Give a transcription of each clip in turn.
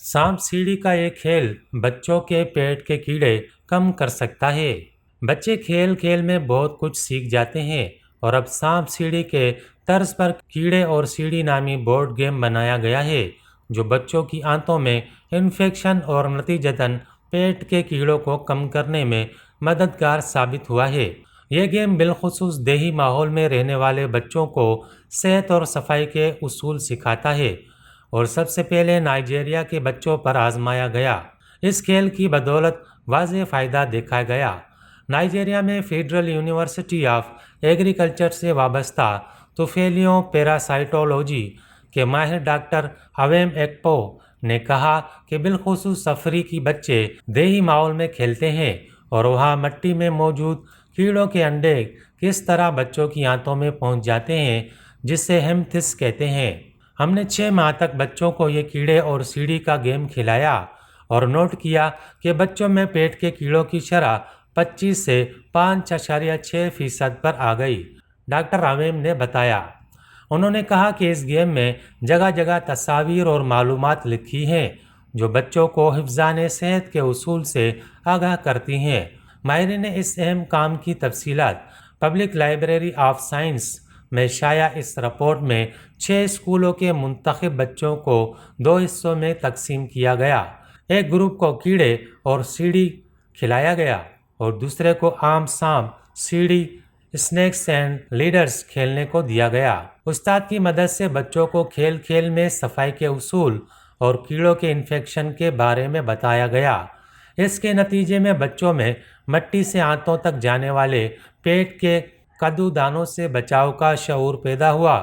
सांप सीढ़ी का ये खेल बच्चों के पेट के कीड़े कम कर सकता है। बच्चे खेल खेल में बहुत कुछ सीख जाते हैं और अब सांप सीढ़ी के तर्ज पर कीड़े और सीढ़ी नामी बोर्ड गेम बनाया गया है जो बच्चों की आंतों में इन्फेक्शन और नतीजतन पेट के कीड़ों को कम करने में मददगार साबित हुआ है। यह गेम बिलखुसूस देही माहौल में रहने वाले बच्चों को सेहत और सफाई के उसूल सिखाता है और सबसे पहले नाइजीरिया के बच्चों पर आजमाया गया। इस खेल की बदौलत वाज़ेह फ़ायदा देखा गया। नाइजीरिया में फेडरल यूनिवर्सिटी ऑफ एग्रीकल्चर से वाबस्ता तुफेलियों पैरासाइटोलॉजी के माहिर डॉक्टर अवेम एक्पो ने कहा कि बिलखुसूस अफ्रीकी बच्चे देही माहौल में खेलते हैं और वहाँ मिट्टी में मौजूद कीड़ों के अंडे किस तरह बच्चों की आंतों में पहुँच जाते हैं, जिसे हेमथिस कहते हैं। हमने 6 माह तक बच्चों को ये कीड़े और सीढ़ी का गेम खिलाया और नोट किया कि बच्चों में पेट के कीड़ों की शरह 25 से 5.6% पर आ गई, डॉक्टर अवेम ने बताया। उन्होंने कहा कि इस गेम में जगह जगह तस्वीर और मालूमात लिखी हैं जो बच्चों को हिफ्ज़ाने सेहत के उसूल से आगाह करती हैं। माहिरीन ने इस अहम काम की तफसीलात पब्लिक लाइब्रेरी ऑफ साइंस में शाया। इस रिपोर्ट में 6 स्कूलों के मुंतखब बच्चों को 2 हिस्सों में तकसीम किया गया। एक ग्रुप को कीड़े और सीढ़ी खिलाया गया और दूसरे को आम सांप सीढ़ी स्नेक्स एंड लीडर्स खेलने को दिया गया। उस्ताद की मदद से बच्चों को खेल खेल में सफाई के उसूल और कीड़ों के इन्फेक्शन के बारे में बताया गया। इसके नतीजे में बच्चों में मिट्टी से आंतों तक जाने वाले पेट के कद्दूदानों से बचाव का शऊर पैदा हुआ।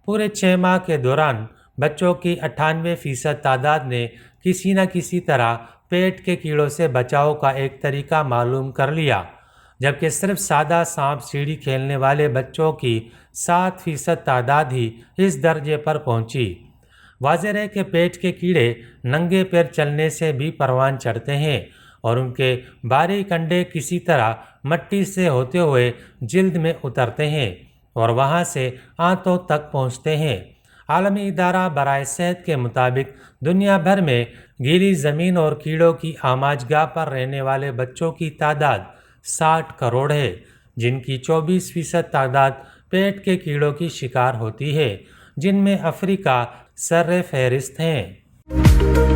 पूरे 6 माह के दौरान बच्चों की 98% तादाद ने किसी न किसी तरह पेट के कीड़ों से बचाव का एक तरीका मालूम कर लिया, जबकि सिर्फ सादा सांप सीढ़ी खेलने वाले बच्चों की 7% तादाद ही इस दर्जे पर पहुंची। वाज़ेह है कि पेट के कीड़े नंगे पैर चलने से भी परवान चढ़ते हैं और उनके बारीक अंडे किसी तरह मिट्टी से होते हुए जिल्द में उतरते हैं और वहां से आंतों तक पहुंचते हैं। आलमी इदारा बराए सेहत के मुताबिक दुनिया भर में गीली ज़मीन और कीड़ों की आमाजगाह पर रहने वाले बच्चों की तादाद 60 करोड़ है, जिनकी 24% तादाद पेट के कीड़ों की शिकार होती है, जिनमें अफ्रीका सर्रे फहरिस्त हैं।